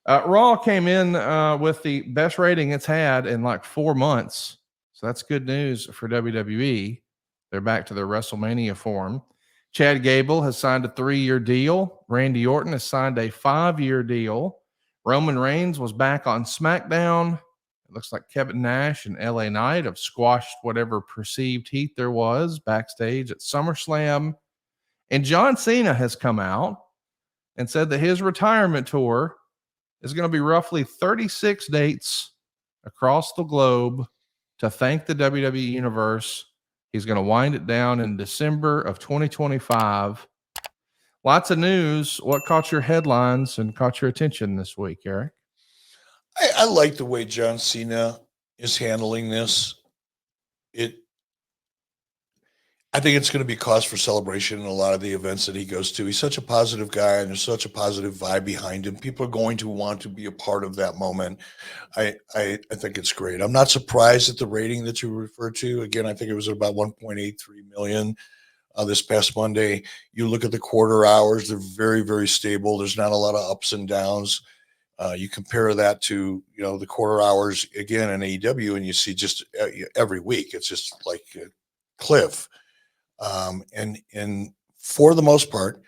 Raw came in with the best rating it's had in like 4 months. So that's good news for WWE. They're back to their WrestleMania form. Chad Gable has signed a 3-year deal. Randy Orton has signed a 5-year deal. Roman Reigns was back on SmackDown. It looks like Kevin Nash and LA Knight have squashed whatever perceived heat there was backstage at SummerSlam. And John Cena has come out and said that his retirement tour is going to be roughly 36 dates across the globe to thank the WWE Universe. He's going to wind it down in December of 2025. Lots of news. What caught your headlines and caught your attention this week, Eric? I like the way John Cena is handling this. I think it's going to be cause for celebration in a lot of the events that he goes to. He's such a positive guy, and there's such a positive vibe behind him. People are going to want to be a part of that moment. I think it's great. I'm not surprised at the rating that you referred to. Again, I think it was about 1.83 million this past Monday. You look at the quarter hours; they're very, very stable. There's not a lot of ups and downs. You compare that to the quarter hours again in AEW, and you see just every week it's just like a cliff. And for the most part,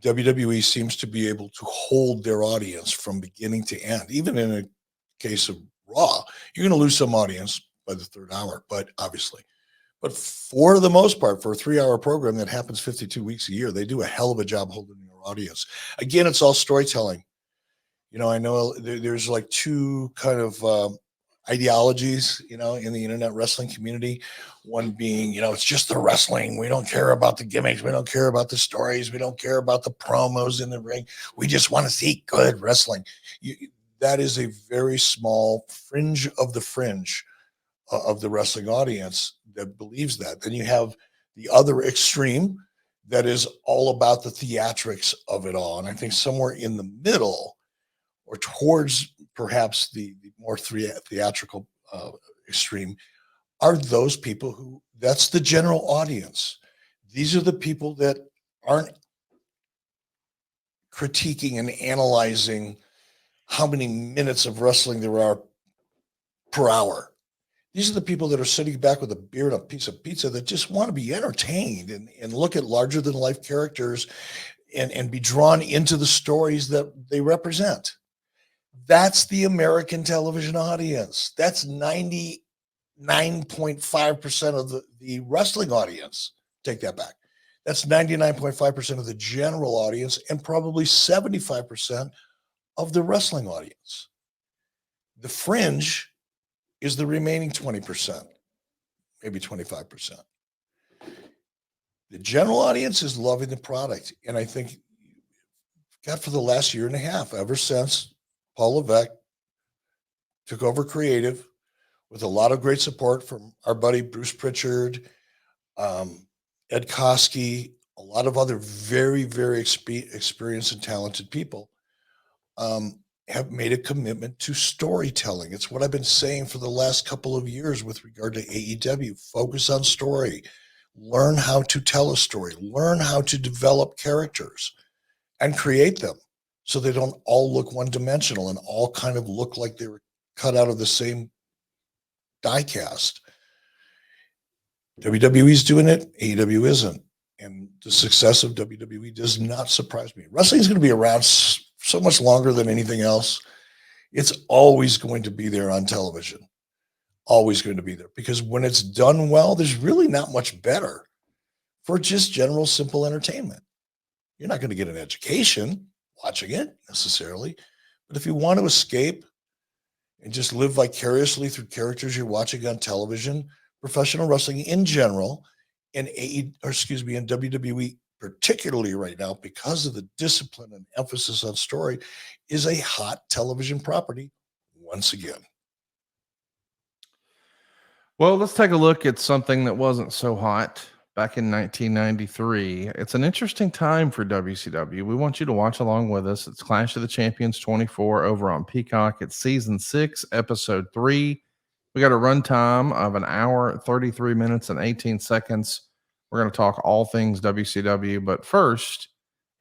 WWE seems to be able to hold their audience from beginning to end. Even in a case of Raw, you're going to lose some audience by the third hour, but for the most part, for a 3-hour program that happens 52 weeks a year, they do a hell of a job holding their audience. Again, it's all storytelling. I know there's like two kind of ideologies, in the internet wrestling community. One being, it's just the wrestling. We don't care about the gimmicks. We don't care about the stories. We don't care about the promos in the ring. We just want to see good wrestling. That is a very small fringe of the fringe of the wrestling audience that believes that. Then you have the other extreme that is all about the theatrics of it all. And I think somewhere in the middle, or towards perhaps the more theatrical extreme, are those people who, that's the general audience. These are the people that aren't critiquing and analyzing how many minutes of wrestling there are per hour. These are the people that are sitting back with a beer and a piece of pizza that just want to be entertained and look at larger than life characters and be drawn into the stories that they represent. That's the American television audience. That's 99.5% of the wrestling audience. Take that back. That's 99.5% of the general audience and probably 75% of the wrestling audience. The fringe is the remaining 20%, maybe 25%. The general audience is loving the product. And I think, God, for the last year and a half, ever since Paul Levesque took over creative with a lot of great support from our buddy Bruce Pritchard, Ed Koski, a lot of other very, very experienced and talented people, have made a commitment to storytelling. It's what I've been saying for the last couple of years with regard to AEW. Focus on story. Learn how to tell a story. Learn how to develop characters and create them so they don't all look one-dimensional and all kind of look like they were cut out of the same die cast. WWE's doing it. AEW isn't. And the success of WWE does not surprise me. Wrestling is going to be around so much longer than anything else. It's always going to be there on television. Always going to be there. Because when it's done well, there's really not much better for just general, simple entertainment. You're not going to get an education watching it necessarily. But if you want to escape and just live vicariously through characters you're watching on television, professional wrestling in general, and WWE particularly right now, because of the discipline and emphasis on story, is a hot television property once again. Well, let's take a look at something that wasn't so hot back in 1993. It's an interesting time for WCW. We want you to watch along with us. It's Clash of the Champions 24 over on Peacock. It's season 6, episode 3. We got a runtime of an hour, 33 minutes, and 18 seconds. We're going to talk all things WCW. But first,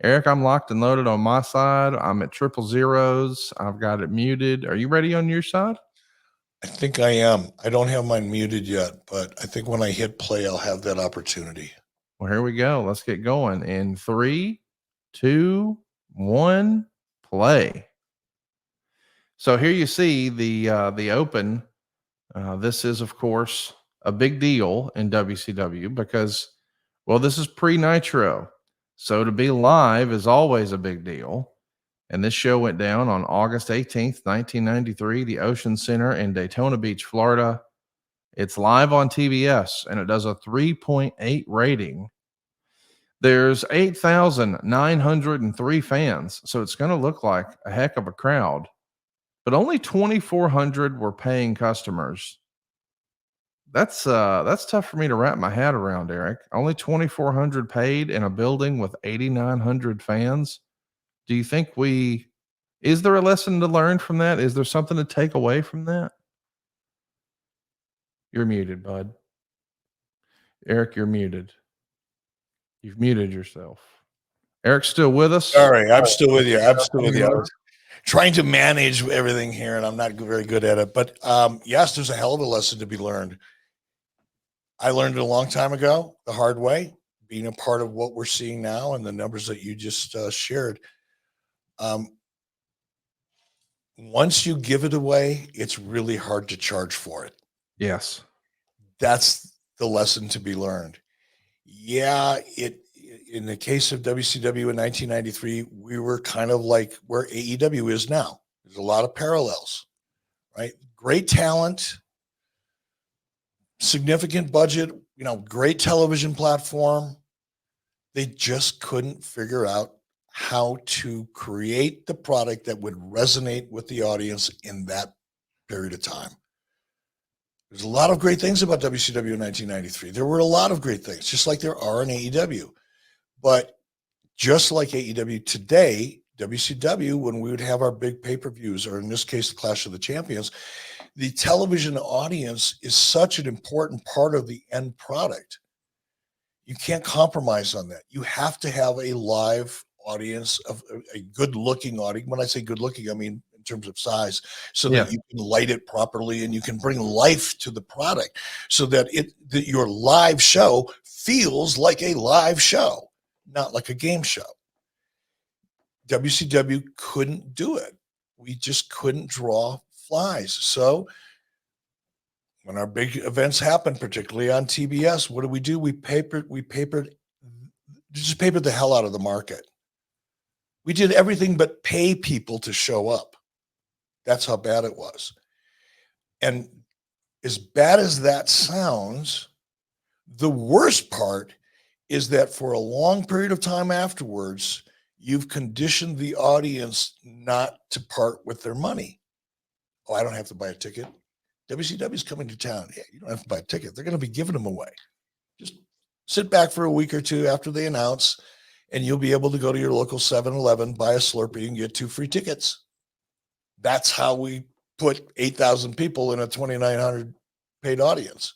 Eric, I'm locked and loaded on my side. I'm at 000. I've got it muted. Are you ready on your side? I think I am. I don't have mine muted yet, but I think when I hit play, I'll have that opportunity. Well, here we go. Let's get going. In 3, 2, 1, play. So here you see the open. This is, of course, a big deal in WCW because, well, this is pre-Nitro. So to be live is always a big deal. And this show went down on August 18th, 1993, the Ocean Center in Daytona Beach, Florida. It's live on TBS, and it does a 3.8 rating. There's 8,903 fans, so it's going to look like a heck of a crowd. But only 2,400 were paying customers. That's tough for me to wrap my head around, Eric. Only 2,400 paid in a building with 8,900 fans. Do you think is there a lesson to learn from that? Is there something to take away from that? You're muted, bud. Eric, you're muted. You've muted yourself. Eric's still with us. Sorry, I'm still with you. I'm still with you. I was trying to manage everything here, and I'm not very good at it. But yes, there's a hell of a lesson to be learned. I learned it a long time ago, the hard way, being a part of what we're seeing now and the numbers that you just shared. Once you give it away, it's really hard to charge for it. Yes. That's the lesson to be learned. Yeah, in the case of WCW in 1993, we were kind of like where AEW is now. There's a lot of parallels, right? Great talent, significant budget, great television platform. They just couldn't figure out how to create the product that would resonate with the audience in that period of time. There's a lot of great things about WCW in 1993. There were a lot of great things, just like there are in AEW. But just like AEW today, WCW, when we would have our big pay-per-views, or in this case, the Clash of the Champions, the television audience is such an important part of the end product. You can't compromise on that. You have to have a live audience, of a good-looking audience. When I say good-looking, I mean in terms of size, so that you can light it properly and you can bring life to the product, so that your live show feels like a live show, not like a game show. WCW couldn't do it. We just couldn't draw flies. So when our big events happen, particularly on TBS, what do? We papered the hell out of the market. We did everything but pay people to show up. That's how bad it was. And as bad as that sounds, the worst part is that for a long period of time afterwards, you've conditioned the audience not to part with their money. Oh, I don't have to buy a ticket. WCW is coming to town. Yeah, you don't have to buy a ticket. They're going to be giving them away. Just sit back for a week or two after they announce, and you'll be able to go to your local 7-Eleven, buy a Slurpee, and get 2 free tickets. That's how we put 8,000 people in a 2,900 paid audience.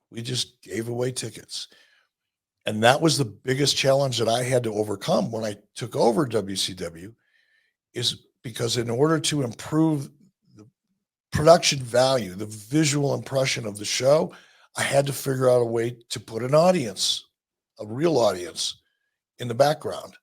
We just gave away tickets. And that was the biggest challenge that I had to overcome when I took over WCW, is because in order to improve the production value, the visual impression of the show, I had to figure out a way to put an audience, a real audience, in the background,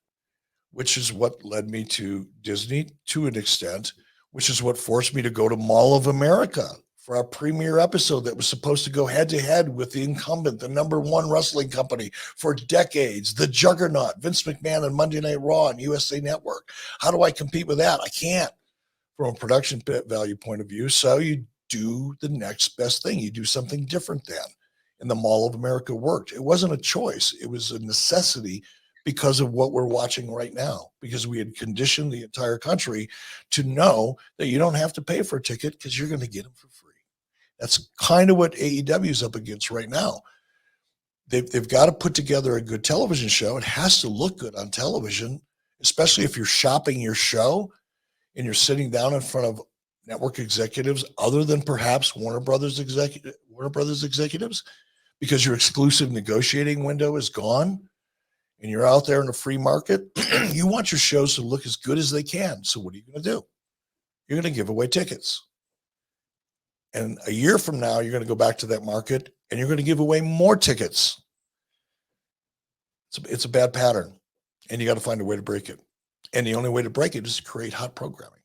which is what led me to Disney to an extent, which is what forced me to go to Mall of America for our premiere episode that was supposed to go head to head with the incumbent, the #1 wrestling company for decades, the juggernaut, Vince McMahon, and Monday Night Raw and USA Network. How do I compete with that? I can't from a production value point of view. So you do the next best thing. You do something different then. And the Mall of America worked. It wasn't a choice. It was a necessity because of what we're watching right now, because we had conditioned the entire country to know that you don't have to pay for a ticket because you're going to get them for free. That's kind of what AEW is up against right now. They've got to put together a good television show. It has to look good on television, especially if you're shopping your show and you're sitting down in front of network executives other than perhaps Warner Brothers executives, because your exclusive negotiating window is gone and you're out there in the free market, you want your shows to look as good as they can. So what are you going to do? You're going to give away tickets. And a year from now, you're going to go back to that market and you're going to give away more tickets. It's a bad pattern, and you got to find a way to break it. And the only way to break it is to create hot programming.